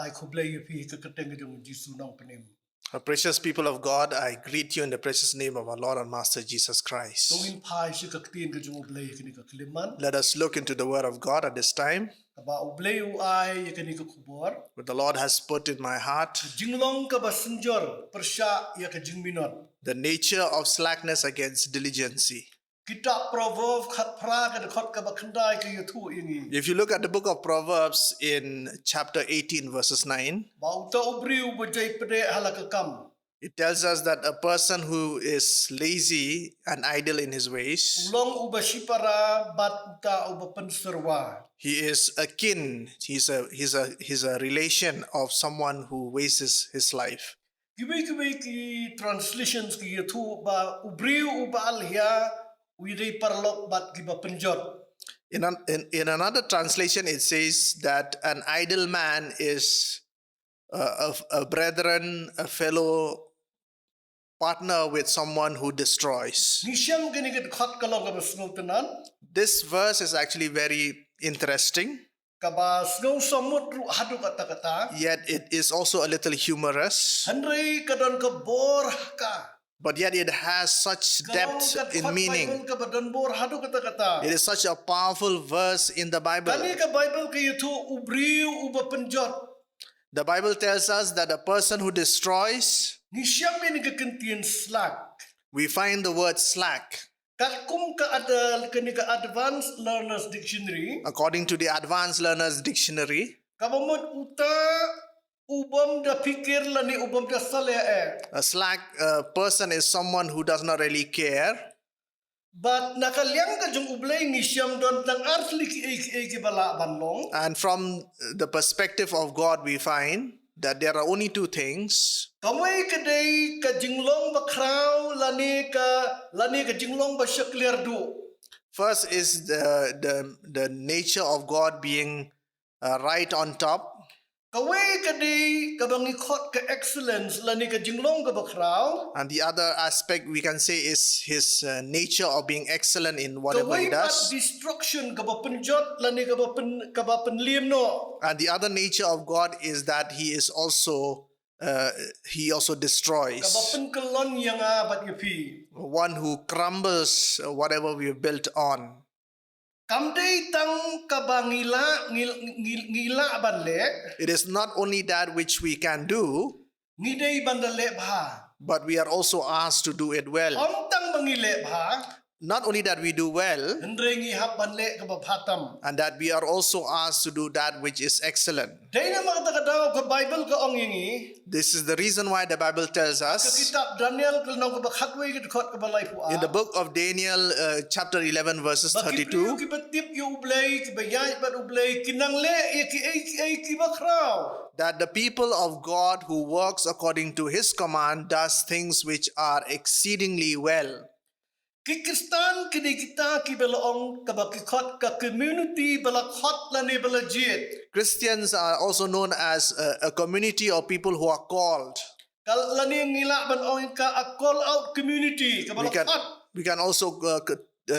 ai khublei phi ka kateng jong Jisu nong panem. Precious people of God, I greet you in the precious name of our Lord and Master Jesus Christ. Tongin phai shi ka tin ka jong ublei kini ka kliman. Let us look into the Word of God at this time. Ka ba ublei u ai ya kini ka khubor. What the Lord has put in my heart, Jinglong ka Basynjor persya ya ka Jingminot. the nature of slackness against diligency. Kitab Proverb khat phra ka khot ka ba khandai ka yathu ini. If you look at the book of Proverbs in chapter 18, verses 9, Ba uta ubri u bajai pede halaka kam. it tells us that a person who is lazy and idle in his ways, Ulong u basipara bat uta u bapenserwa. he is akin, he's a relation of someone who wastes his life. Kiwi ki translations ki yathu ba ubri u ba alhia uidei parlok bat ki ba penjot. In another translation, it says that an idle man is a brethren, a fellow partner with someone who destroys. Nisham gini git khat kalong ka basngo tenan. This verse is actually very interesting, Ka ba snow samut ru hadu kata-kata. yet it is also a little humorous, Henry kadon ka bor ka. but yet it has such depth in meaning. Ka badan bor hadu kata-kata. It is such a powerful verse in the Bible. Kani ka Bible ka yathu ubri u ba penjot. The Bible tells us that a person who destroys, Nisham ini ka kentian slack. we find the word slack. Kakum ka ada kani ka Advanced Learners Dictionary. According to the Advanced Learners Dictionary, Kabamot uta ubam da pikir lani ubam da saleh. a slack person is someone who does not really care. But nakaliang ka jung ublay ni siyam don tang arsli ki bala banlong. And from the perspective of God, we find that there are only two things. Kamay kaday ka jinglong bakraw lani ka jinglong ba siya clear do. First is the nature of God being right on top. Kaway kaday kabangikot ka excellence lani ka jinglong ka bakraw. And the other aspect we can say is his nature of being excellent in whatever he Kaway pat does. destruction ka ba penjot lani ka ba penliam no. And the other nature of God is that he also destroys. Ka ba penkelon yang bat yapi. One who crumbles whatever we have built on. Kamday tang kabangila ngila banle. It is not only that which we can do, Ngidey bandale bha. but we are also asked to do it well. Om tang bangile bha. Not only that we do well, Hendre ngi hap banle ka baphatam. and that we are also asked to do that which is excellent. Dayna magdakadaw ka Bible ka ong yingi. This is the reason why the Bible tells Ka us kitab Daniel ka nang ka bakhatwe ka khot ka balay pu in the book of Daniel, chapter 11, verses 32, Ki batip yu ublay ki bayay bat ublay kinangle ki bakraw. that the people of God who works according to his command does things which are exceedingly well. Ki Kristan kini kita ki balaong ka bakikot ka community balakot lani balajit. Christians are also known as a community of people who are called. Kal lani ngila ban ong ka a call out community ka balakot. We can also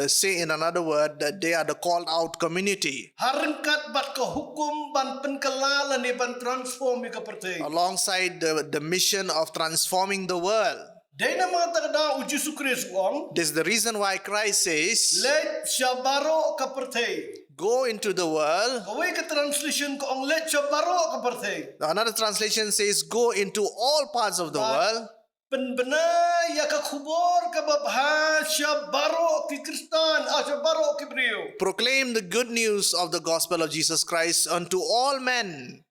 say in another word that they are the called out community. Harengkat bat ka hukum ban penkala lani ban transform ka pertay. Alongside the mission of transforming the world. Dayna mga takada uji sukris wong. This is the reason why Christ says, Let shabaro ka pertay. go into the world. Kaway ka translation ko ang let shabaro ka pertay. Another translation says, go into all parts of the world. Penbena ya ka kubor ka babha shabaro ki Kristan shabaro ki Brio. Proclaim the good news of the gospel of Jesus Christ unto all men.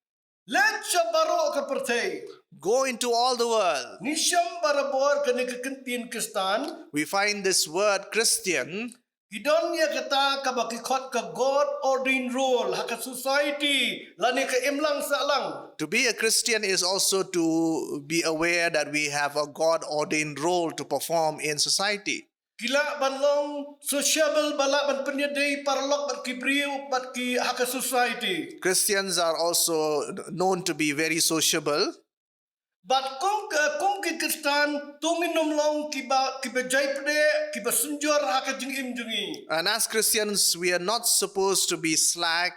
Let shabaro ka pertay. Go into all the world. Nisham barabor ka nikakentin Kristan. We find this word Christian. Hidon ya kata ka bakikot ka God ordained role haka society lani ka imlang sa lang. To be a Christian is also to be aware that we have a God ordained role to perform in society. Kila banlong sociable bala ban penyaday parlok bat ki Brio bat ki haka society. Christians are also known to be very sociable. But kung ki Kristan tungin nomlong ki bajay pede ki Basynjor haka jing im jungi. And as Christians, we are not supposed to be slack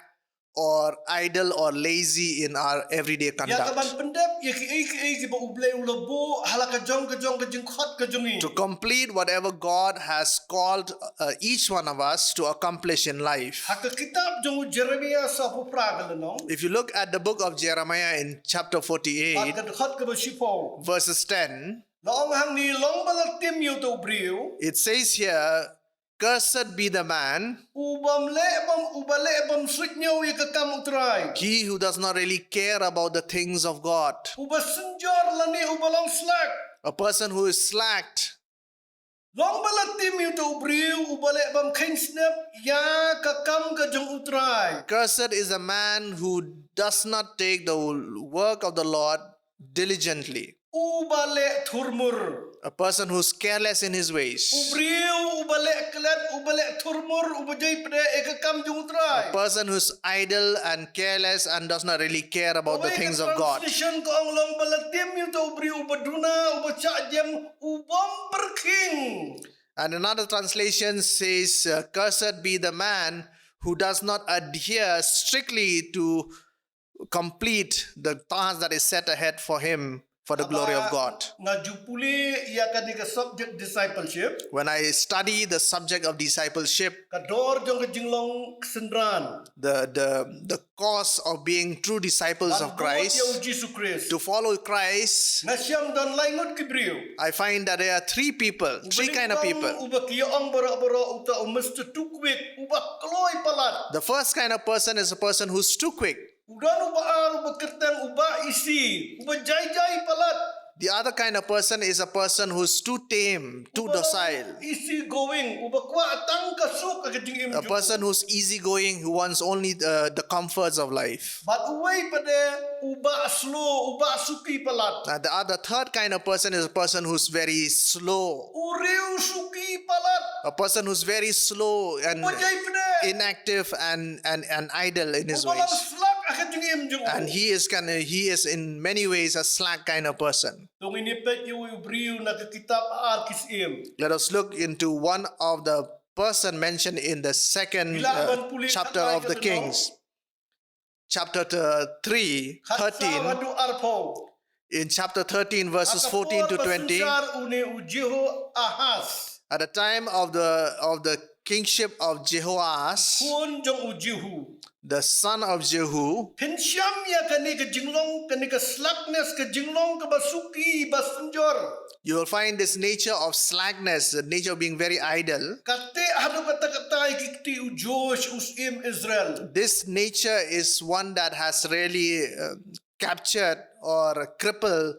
or idle or lazy in our everyday Ya kaban conduct. pendep ya ki ba ublay ulabo halaka jong ka jing khot ka jongi. To complete whatever God has called each one of us to accomplish in life. Haka kitab jong Jeremia sa pragal no. If you look at the book of Jeremiah in chapter 48, Bat ka khot ka ba sipo. verses 10, Long hang ni long bala tim yu to briu. it says here, "Cursed be the man, Ubale bam swit nyaw ya ka kam utray. he who does not really care about the things of God." Basynjor lani ubalang slack. A person who is slacked. Long bala tim yu to briu ubale bam king snap ya ka kam ka jong utray. Cursed is a man who does not take the work of the Lord diligently. Ubale thurmur. A person who's careless in his ways. Ubriu ubale klet ubale thurmur ubajay pde ekakam jung A try. person who's idle and careless and does not really care about the things of God. Translation ko ang long balatim yu to ubriu ubaduna ubacha jem ubam berking. And another translation says, "Cursed be the man who does not adhere strictly to complete the task that is set ahead for him for the glory of God." Ngajupuli ya kadika subject discipleship. When I study the subject of discipleship, Kador jong ka jinglong sendran. the cause of being true disciples of Christ, Jesus Christ. to follow Christ, Nasyam dan laingot kibriu. I find that there are three kind of people. Uba kiyoang bara uta umesta tukwik uba kloy palat. The first kind of person is a person who's too quick. Udan uba uba kertang uba isi uba jai palat. The other kind of person is a person who's too tame, too docile. Isi going uba kwa atang kasuk agajing A person who's easygoing, who wants only the comforts of life. But uway pade uba slow uba suki palat. And the third kind of person is a person who's very slow. Uriu suki palat. A person who's very slow and Ubajay pade. inactive and idle in his Ubalang ways. slak agajing jung. And he is in many ways a slack kind of person. Tung inipet yu ubriu na kitab arkisim. Let us look into one of the person mentioned in the second chapter of the Kings. Chapter 3, 13. Wadu arpo. In chapter 13, verses 14 to 20. At the time of the kingship of Jehoahaz, Pun jong ujihu. the son of Jehu, Pensyam ya kani ke jinglong kani ke slackness ke jinglong ke basuki Basynjor. you will find this nature of slackness, the nature of being very idle. Kate hadu kata-kata ikiti ujosh usim Israel. This nature is one that has really captured or crippled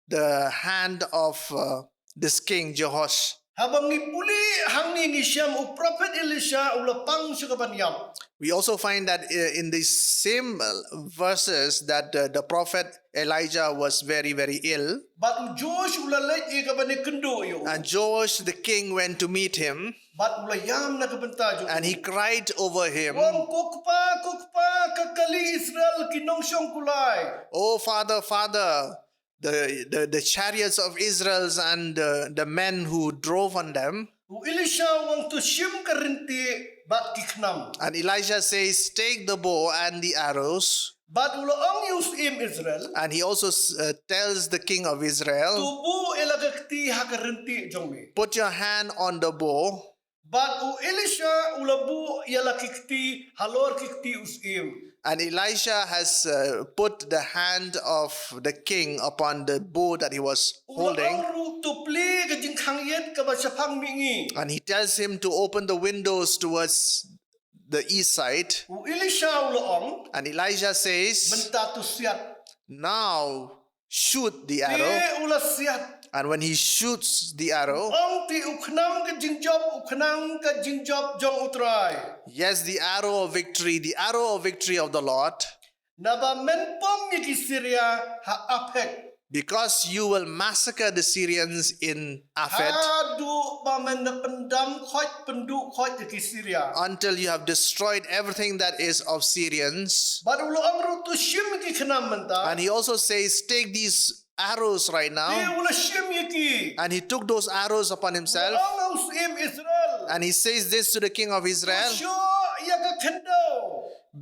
the hand of this king Jehoash. Habang ngipuli hang ni Syam u prophet Elisha ulapang sukabanyam. We also find that in these same verses that the prophet Elijah was very, very ill. Bat ujosh ulalay ikabani kendo yo. And Joash the king went to meet him Bat ulayam na kabenta jo. and he cried over him, Wong kukpa kakali Israel kinong siyong kulay. "Oh Father, the chariots of Israel and the men who drove on them." U Elisha wang tu syim karinti bat kiknam. And Elijah says, "Take the bow and the arrows." Bat ulang yusim Israel. And he also tells the king of Israel, Tubu ilagakti hakarinti jongmi. "Put your hand on the bow." Bat u Elisha ulabu yalakikti halor kikti usim. And Elisha has put the hand of the king upon the bow that he was holding. Ulang ru tupli kajing kangyet kabasapang mingi. And he tells him to open the windows towards the east side. U Elisha ulang And Elijah says, mentatu siat. "Now shoot the arrow." Te ulas siat. And when he shoots the arrow, Ang ti uknam kajing job jong utray. yes, the arrow of victory of the Lord, Naba menpom yiki Syria ha apek. because you will massacre the Syrians in Aphet Hadu bamen na pendam khot penduk khot yiki Syria. until you have destroyed everything that is of Syrians. Baru lo amru tu syim yiki kenam menta. And he also says, "Take these arrows right Dia now." ula syim yiki. And he took those arrows upon himself. Ang usim Israel. And he says this to the king of Israel, Syo yaka kendo.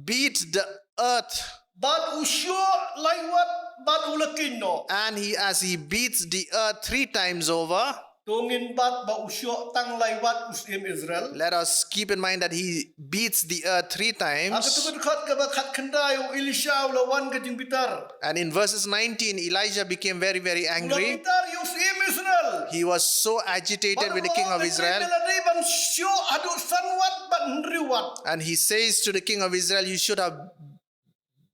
"Beat the earth, Bat usyo laiwat bat ulakin no. and as he beats the earth 3 times over, Tungin bat ba usyo tang laiwat usim Israel. let us keep in mind that he beats the earth 3 times. Akatukad khat ka ba khat khandai u Elisha lawan ka jingbitar. And in verses 19, Elijah became very, very angry. Bitar usim Israel. He was so agitated with the king of Israel. Ban syo adu sanwat bat nriwat. And he says to the king of Israel, you should have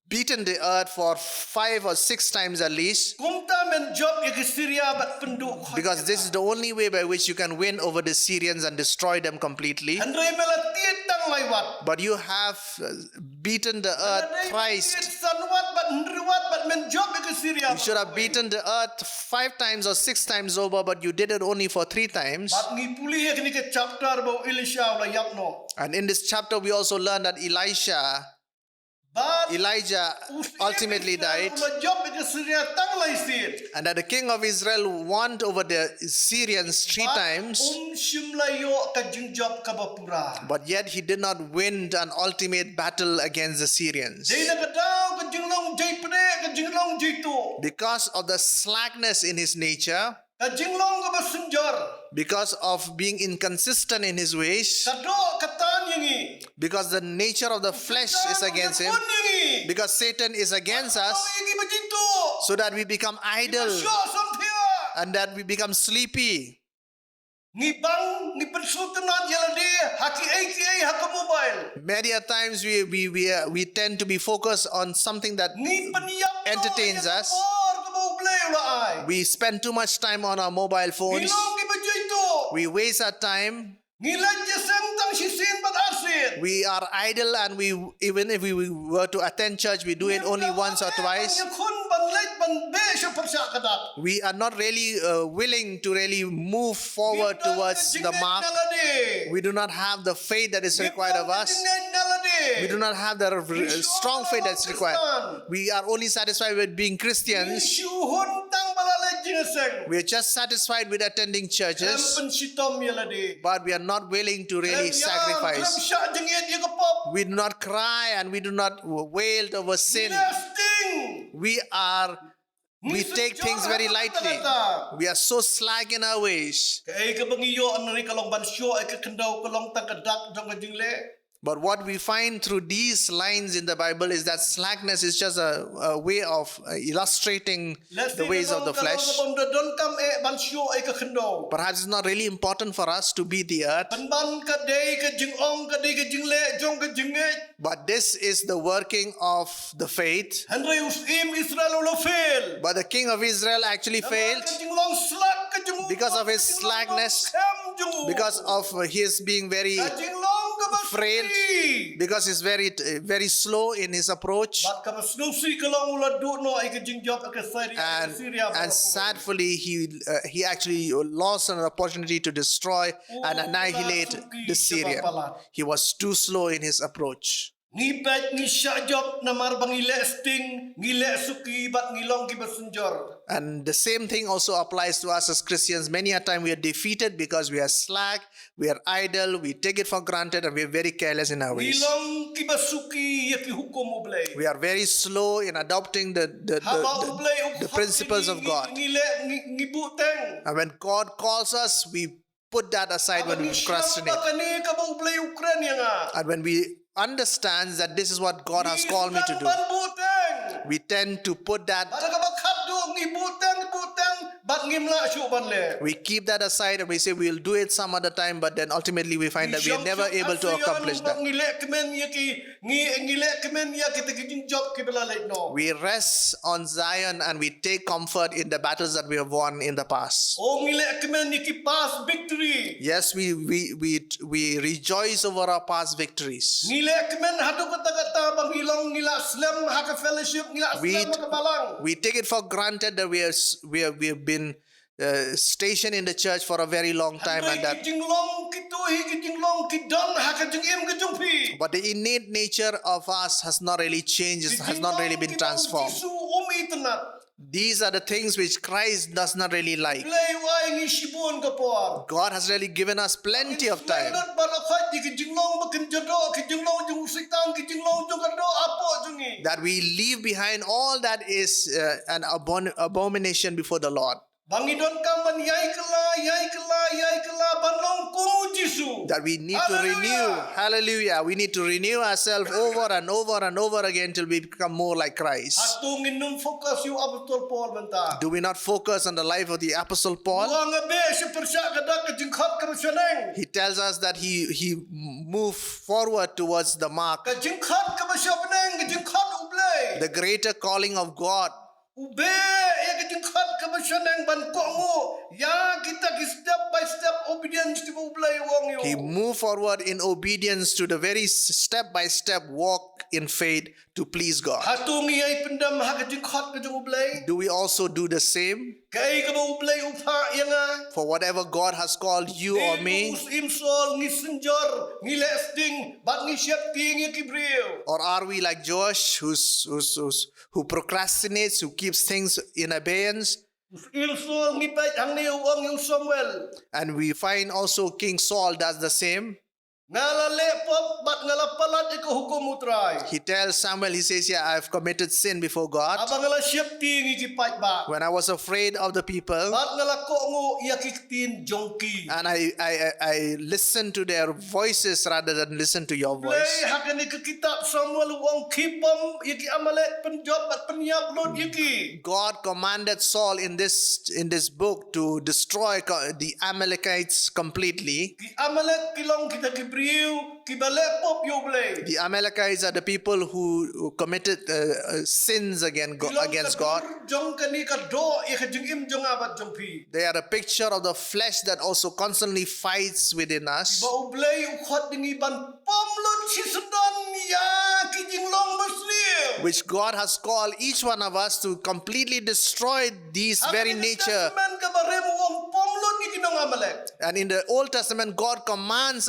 beaten the earth for 5 or 6 times at least, Kumta men job ke Syria bat penduk. because this is the only way by which you can win over the Syrians and destroy them completely. Andre melatiet tang laiwat. But you have beaten the earth thrice. Sanwat bat nriwat bat men job ke Syria. You should have beaten the earth 5 times or 6 times over, but you did it only for 3 times. Bat ngi pulih ke ni ke chapter ba Elisha la yapno. And in this chapter, we also learn that Elijah ultimately died, and that the king of Israel won over the Syrians 3 times, but yet he did not win an ultimate battle against the Syrians. Because of the slackness in his nature, because of being inconsistent in his ways, because the nature of the flesh is against him, because Satan is against us, so that we become idle and that we become sleepy. Many a times we tend to be focused on something that entertains us. We spend too much time on our mobile phones. We waste our time. We are idle, and even if we were to attend church, we do it only once or twice. We are not really willing to really move forward towards the mark. We do not have the faith that is required of us. We do not have the strong faith that's required. We are only satisfied with being Christians. We are just satisfied with attending churches, but we are not willing to really sacrifice. We do not cry and we do not wail over sin. We take things very lightly. We are so slack in our ways. But what we find through these lines in the Bible is that slackness is just a way of illustrating the ways of the flesh. Perhaps it's not really important for us to beat the earth. But this is the working of the faith. But the king of Israel actually failed because of his slackness, because of his being very frail, because he's very slow in his approach, and sadly he actually lost an opportunity to destroy and annihilate the Syrian. He was too slow in his approach. And the same thing also applies to us as Christians. Many a time we are defeated because we are slack, we are idle, we take it for granted, and we are very careless in our ways. We are very slow in adopting the principles of God. And when God calls us, we put that aside when we procrastinate. And when we understand that this is what God has called me to do, we tend to put that, we keep that aside and we say we'll do it some other time, but then ultimately we find that we are never able to accomplish that. We rest on Zion and we take comfort in the battles that we have won in the past. Yes, we rejoice over our past victories. We take it for granted that we have been stationed in the church for a very long time, and that, but the innate nature of us has not really changed, has not really been transformed. These are the things which Christ does not really like. Play why ngi sibon ka por. God has really given us plenty of time. Not but akhai di ki jinglong ba kin jado ki jinglong jung sitan ki jinglong jung kado apo jungi. That we leave behind all that is an abomination before the Lord. Bangidon kaman yai kala banong kumu Jisu. That we need to renew. Hallelujah. We need to renew ourselves over and over and over again till we become more like Christ. Atung inum focus you apostol Paul banta. Do we not focus on the life of the Apostle Paul? Buang abe si persya kada ke jingkhat ka seneng. He tells us that he moved forward towards the mark, Ka jingkhat ka seneng, ka jingkhat ublay. the greater calling of God. Ube ya ka jingkhat ka seneng ban ko mo. Ya kita ki step by step obedience ti ublay wong yo. He moved forward in obedience to the very step-by-step walk in faith to please God. Hatung yai pendam ha ka jingkhat ka jung ublay. Do we also do the same Kai ka ba ublay upha yang for whatever God has called you or me? Imsol ngi Basynjor ngi lesting bat ngi siap tingi kibriu. Or are we like Josh, who procrastinates, who keeps things in abeyance? Imsol ngi pait hang ni wong yung Samuel. And we find also King Saul does the same. Ngala lepop bat ngala palat iko hukum utray. He tells Samuel, he says, yeah, I've committed sin before God. Abang ngala siap tingi ki pait ba. When I was afraid of the people, Bat ngala ko ngo iya kiktin jongki. and I listened to their voices rather than listen to your Play voice. hakani ke kitab Samuel wong kipam iki amalek penjob bat penyap lod iki. God commanded Saul in this book to destroy the Amalekites completely. Ki amalek kilong kita kibriu ki balepop yo blay. The Amalekites are the people who committed sins against God. Jong kani ka do ya ka jingim jong abat jong pi. They are a picture of the flesh that also constantly fights within us, Ba ublay ukhot dingi ban pomlot si sundan ya ki jinglong muslim. which God has called each one of us to completely destroy these very nature. Man ka barem wong pomlot ni kinong amalek. And in the Old Testament, God commands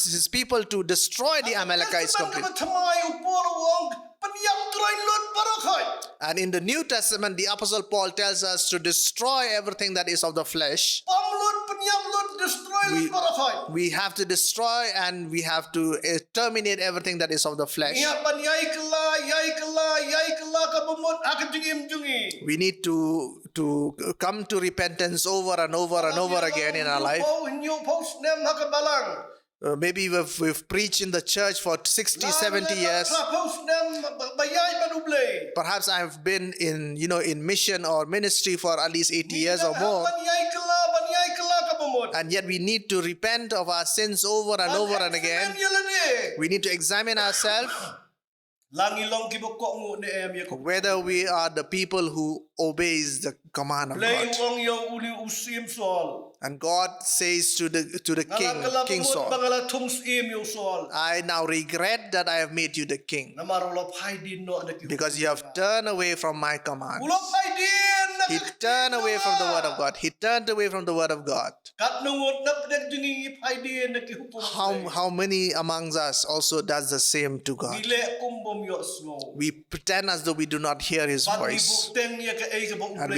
his people to destroy the Amalekites completely. Tamay upor wong penyap troy lot barakhay. And in the New Testament, the Apostle Paul tells us to destroy everything that is of the flesh. Pomlot penyap lot destroy lot barakhay. We have to destroy and we have to terminate everything that is of the flesh. Iya pan yai kala ka bumot ak jingim jungi. We need to come to repentance over and over and over again in our life. New post nem hakabalang. Maybe we've preached in the church for 60, 70 years. Post nem bayay manublay. Perhaps I've been in mission or ministry for at least 80 years or more. Banyay kala ka bumot. And yet we need to repent of our sins over and over and again. We need to examine ourselves Langilong kiboko ngo ne em ya ko. whether we are the people who obeys the command of Play God. wong yo uli usim sol. And God says to the King Saul, Bangala tums im yo sol. I now regret that I have made you the king Namarolop hai din no na ki. because you have turned away from my command. Ulop hai din na He turned away from the word of God. He turned away from the word of God. Kat nungot na pedek jungi hai din na ki hukum. How many amongst us also does the same to God? Gile kumbom yo snow. We pretend as though we do not hear his voice, Buteng ya ka ay ka bang and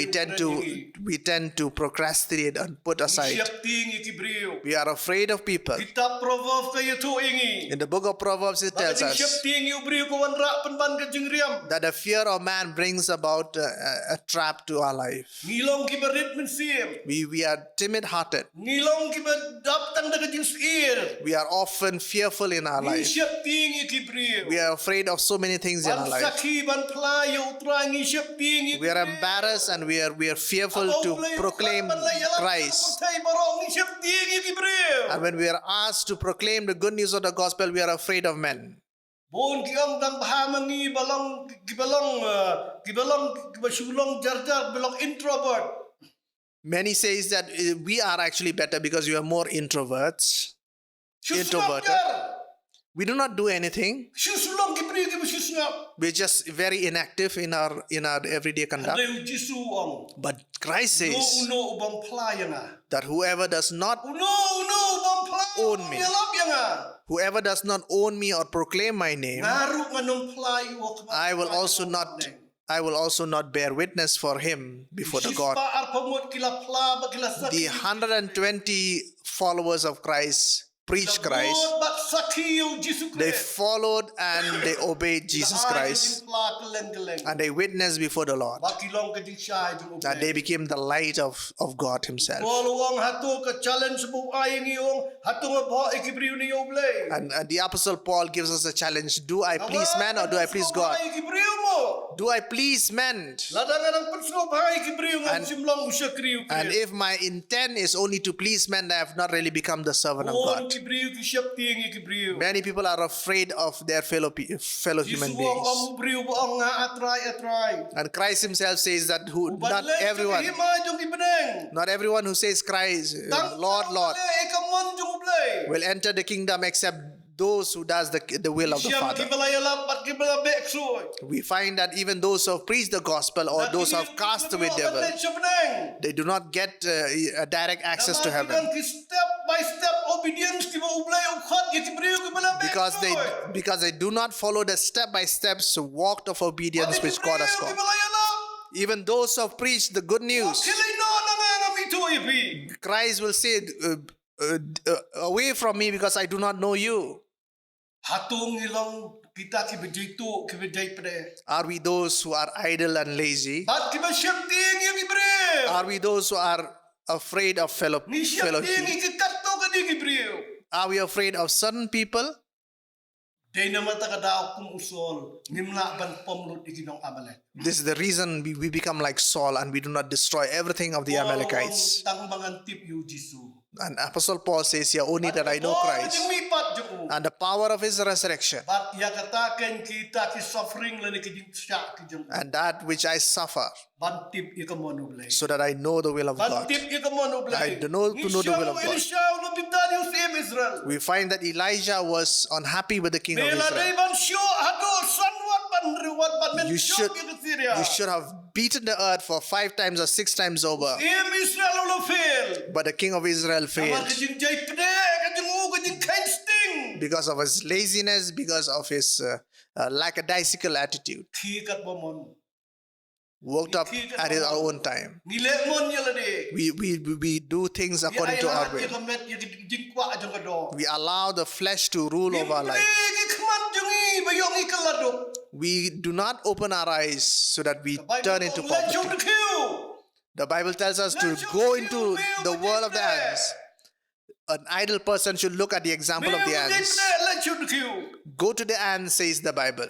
we tend to procrastinate and put aside. Siap tingi ki brio. We are afraid of people. Kitab Proverbs kayo tu ingi. In the book of Proverbs, it tells Bakit siap us tingi ubrio ko wanra penban ka jingriam. that the fear of man brings about a trap to our life. Ngilong ki barit men siem. We are timid-hearted. Ngilong ki ba daptang daga jing ir. We are often fearful in our life. Siap tingi ki brio. We are afraid of so many things in our Ban life. saki ban playo utrangi siap tingi. We are embarrassed and we are fearful to proclaim Christ. And when we are asked to proclaim the good news of the gospel, we are afraid of men. Bon kiam dang bahamangi balong kibasulong jar belong introvert. Many says that we are actually better because we are more introverts. Introverted. We do not do anything. Susulong kibri kibasusngap. We're just very inactive in our everyday conduct. Adeu Jisu ong. But Christ says Uno ubang playanga. that whoever does not Uno ubang playanga. Own me. Yalap yanga. whoever does not own me or proclaim my name, Ngaru nganong playo. I will also not I will also not bear witness for him before the God. The 120 followers of Christ preached Christ. They followed and they obeyed Jesus Christ. And they witnessed before the Lord. And they became the light of God himself. And the Apostle Paul gives us a challenge. Do I please man or do I please God? Do I please men? And if my intent is only to please men, I have not really become the servant of God. Many people are afraid of their fellow human beings. And Christ himself says that not everyone who says Christ, Lord, Lord, will enter the kingdom except those who does the will of the Father. We find that even those who have preached the gospel or those who have cast away devil, they do not get a direct access to heaven. Because they do not follow the step-by-step walk of obedience which God has called. Even those who have preached the good news, Christ will say, away from me because I do not know you. Are we those who are idle and lazy? Are we those who are afraid of fellow human? Are we afraid of certain people? This is the reason we become like Saul and we do not destroy everything of the Amalekites. And Apostle Paul says here, only that I know Christ and the power of his resurrection and that which I suffer, so that I know the will of God. I know to know the will of God. We find that Elijah was unhappy with the king of Israel. You should have beaten the earth for 5 times or 6 times over. But the king of Israel failed. Because of his laziness, because of his lackadaisical attitude. Worked up at our own time. We do things according to our will. We allow the flesh to rule over our life. We do not open our eyes so that we turn into poverty. The Bible tells us to go into the world of the ants. An idle person should look at the example of the ants. Go to the ants, says the Bible.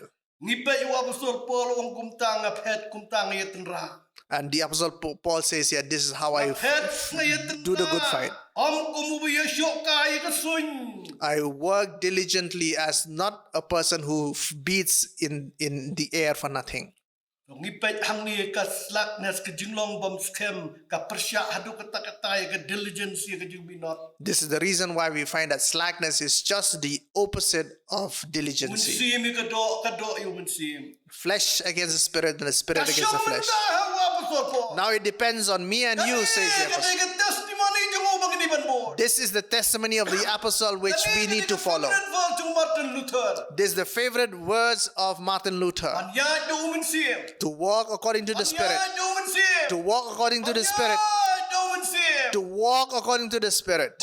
And the Apostle Paul says here, this is how I do the good fight. I work diligently as not a person who beats in the air for nothing. This is the reason why we find that slackness is just the opposite of diligence. Flesh against the spirit and the spirit against the flesh. Now it depends on me and you, says the apostle. This is the testimony of the apostle which we need to follow. This is the favorite words of Martin Luther. To walk according to the Spirit. To walk according to the Spirit. To walk according to the Spirit.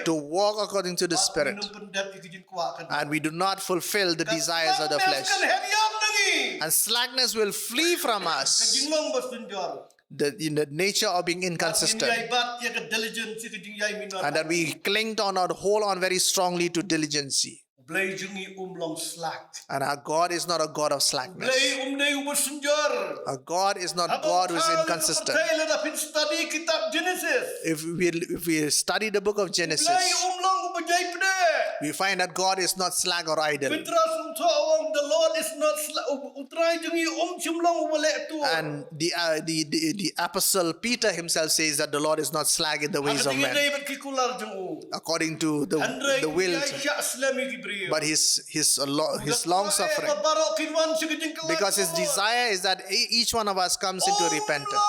To walk according to the Spirit. And we do not fulfill the desires of the flesh. And slackness will flee from us. In the nature of being inconsistent. And that we cling on or hold on very strongly to diligence. And our God is not a God of slackness. Our God is not a God who is inconsistent. If we study the book of Genesis, we find that God is not slack or idle. And the apostle Peter himself says that the Lord is not slack in the ways of men, according to the will, but his long suffering, because his desire is that each one of us comes into repentance.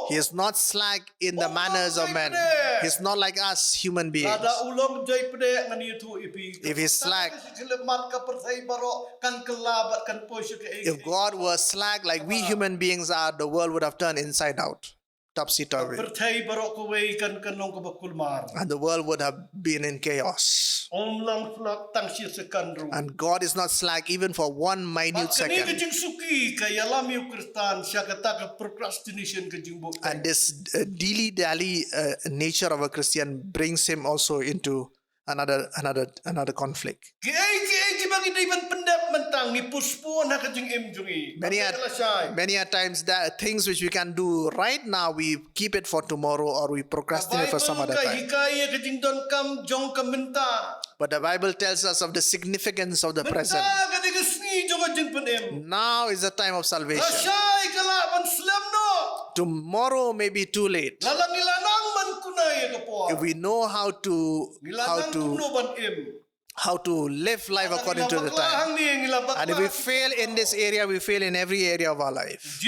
He is not slack in the manners of men. He's not like us human beings. Lada ulong jay pede ngani tu ipi. If he's slack, Kelemat ka perthai baro kan kelabat kan poisya ke. if God was slack like we human beings are, the world would have turned inside out, topsy-turvy. Perthai baro ko wei kan kanong ka bakulmar. And the world would have been in chaos. Om lang flak tang siya sekandru. And God is not slack even for one minute Kani second. kajing suki kaya lami ukristan siya kata ka procrastination kajing buk. And this dilly-dally nature of a Christian brings him also into another conflict. Kiai bagi diban pendap mentang ni puspo na kajing emjungi. Many a times that things which we can do right now, we keep it for tomorrow or we procrastinate for some other time. Hikaya kajing don kam jong kam menta. But the Bible tells us of the significance of the present. Menta kajing kesni jong kajing penem. Now is the time of salvation. Rasai kalaban slam no. Tomorrow may be too late. Lalang nilanang man kunay kapo. If we know how to live life according to the time. And if we fail in this area, we fail in every area of our life.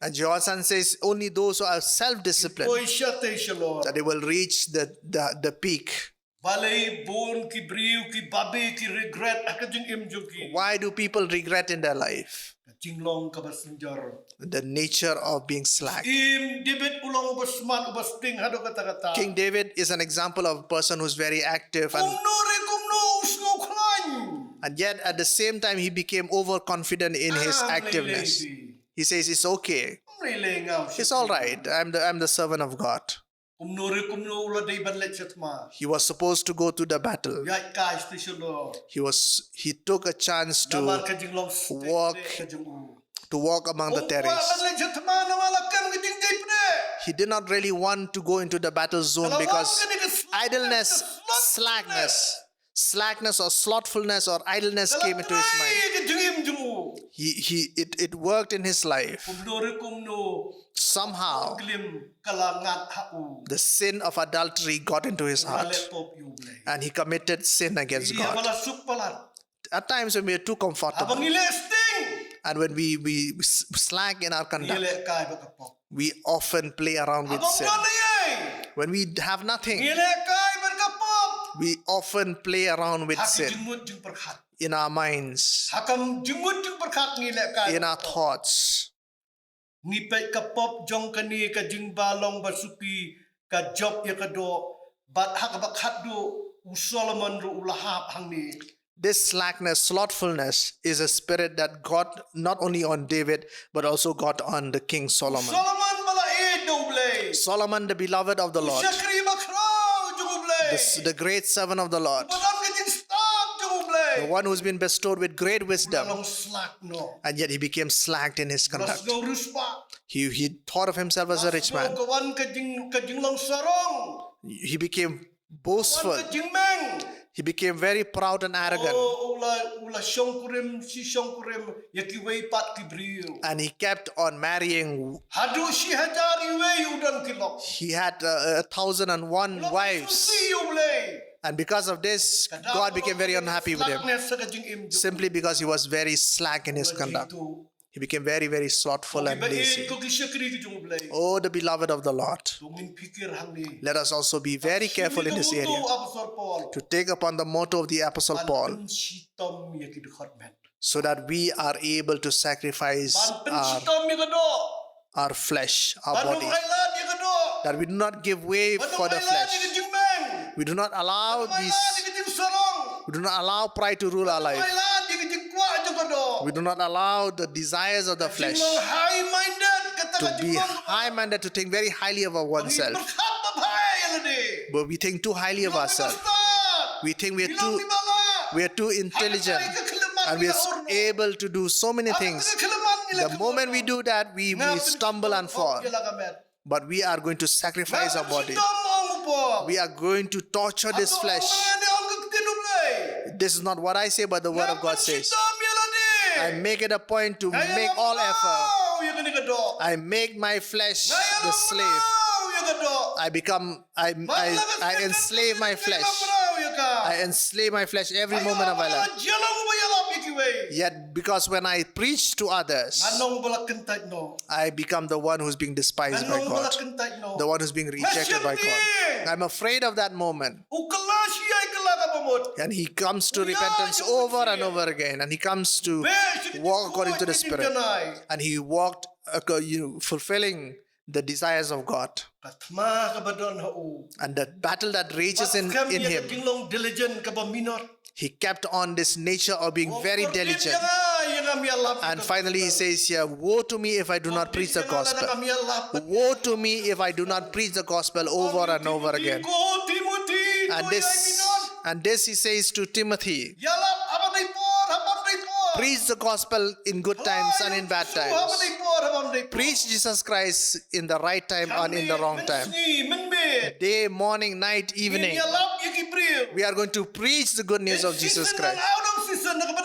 And Johasan says only those who are self-disciplined that they will reach the peak. Why do people regret in their life? Jinglong ka Basynjor. The nature of being slack. David ulang ubasman ubasting hado kata-kata. King David is an example of a person who's very active and yet at the same time he became overconfident in his activeness. He says it's okay. It's all right. I'm the servant of God. He was supposed to go to the battle. He took a chance to walk among the terrace. He did not really want to go into the battle zone because idleness, slackness or slothfulness or idleness came into his mind. It worked in his life. Somehow, the sin of adultery got into his heart and he committed sin against God. At times when we are too comfortable and when we slack in our conduct, we often play around with sin. When we have nothing, we often play around with sin in our minds, in our thoughts. Nipay kapop jong kani ka jingbalong basuki ka job ya kado bat hakabak do Solomon ru ulahap hangni. This slackness, slothfulness is a spirit that got not only on David but also got on the King Solomon. Solomon, the beloved of the Lord, the great servant of the Lord, the one who's been bestowed with great wisdom, and yet he became slack in his conduct. He thought of himself as a rich man. He became boastful. He became very proud and arrogant. And he kept on marrying. He had 1,001 wives. And because of this, God became very unhappy with him. Simply because he was very slack in his conduct. He became very, very slothful and lazy. Oh, the beloved of the Lord. Let us also be very careful in this area to take upon the motto of the Apostle Paul so that we are able to sacrifice our flesh, our body. That we do not give way for the flesh. We do not allow pride to rule our life. We do not allow the desires of the flesh to be high-minded, to think very highly of oneself. But we think too highly of ourselves. We think we are too intelligent and we are able to do so many things. The moment we do that, we stumble and fall. But we are going to sacrifice our body. We are going to torture this flesh. This is not what I say, but the word of God says. I make it a point to make all effort. I make my flesh the slave. I enslave my flesh. I enslave my flesh every moment of my life. siwe. Yet because when I preach to others, Anong bala kentaj no. I become the one who's being despised by Anong bala God, kentaj no. the one who's being rejected by God. I'm afraid of that moment. Ukala siya ikala ka pamot. And he comes to repentance over and over again. And he comes to walk according to the Spirit. And he walked fulfilling the desires of God. Katma ka ba doon hao. And the battle that rages in him, Jinglong diligent ka ba minot. he kept on this nature of being very diligent. And finally he says here, woe to me if I do not preach the gospel. Woe to me if I do not preach the gospel over and over again. And this he says to Timothy, preach the gospel in good times and in bad times. Preach Jesus Christ in the right time and in the wrong time. Day, morning, night, evening. We are going to preach the good news of Jesus Christ.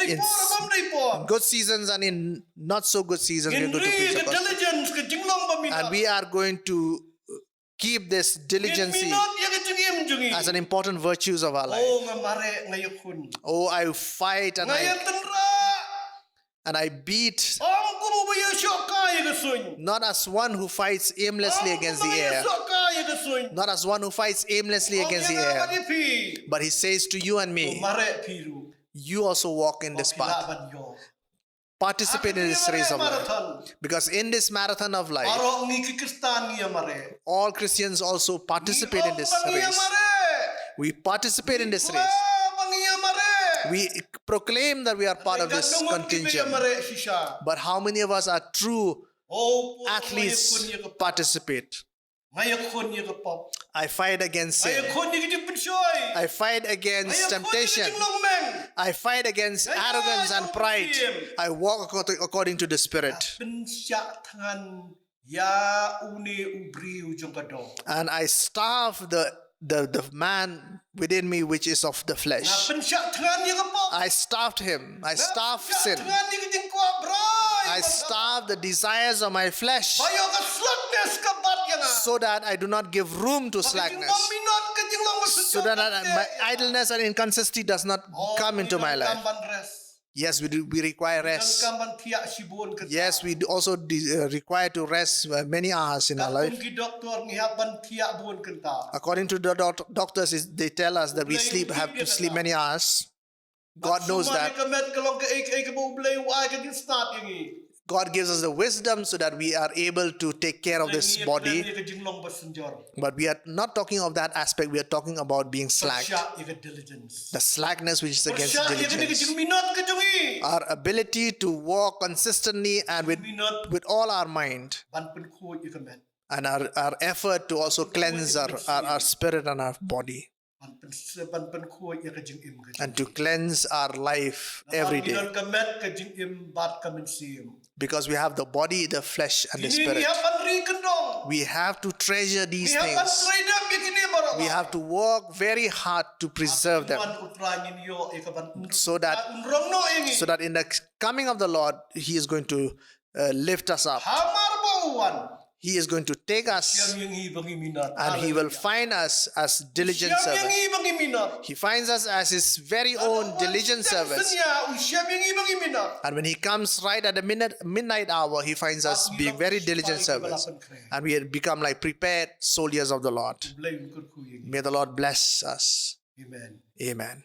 In good seasons and in not so good seasons, we are going to preach the gospel. And we are going to keep this diligence as an important virtues of our life. Oh, I fight and I beat, not as one who fights aimlessly against the air, not as one who fights aimlessly against the air, but he says to you and me, you also walk in this path. Participate in this race of life. Because in this marathon of life, all Christians also participate in this race. We participate in this race. We proclaim that we are part of this contingent. But how many of us are true athletes participate? I fight against sin. I fight against temptation. I fight against arrogance and pride. I walk according to the Spirit. And I starve the man within me which is of the flesh. I starved him. I starved sin. I starved the desires of my flesh so that I do not give room to slackness, so that my idleness and inconsistency does not come into my life. Yes, we require rest. Yes, we also require to rest many hours in our life. According to the doctors, they tell us that we have to sleep many hours. God knows that. God gives us the wisdom so that we are able to take care of this body. But we are not talking of that aspect. We are talking about being slack. The slackness which is against diligence. Our ability to walk consistently and with all our mind. And our effort to also cleanse our spirit and our body. And to cleanse our life every day. Because we have the body, the flesh, and the spirit. We have to treasure these things. We have to work very hard to preserve them. So that in the coming of the Lord, He is going to lift us up. He is going to take us and He will find us as diligent servants. He finds us as His very own diligent servants. And when He comes right at the midnight hour, He finds us being very diligent servants. And we become like prepared soldiers of the Lord. May the Lord bless us. Amen. Amen.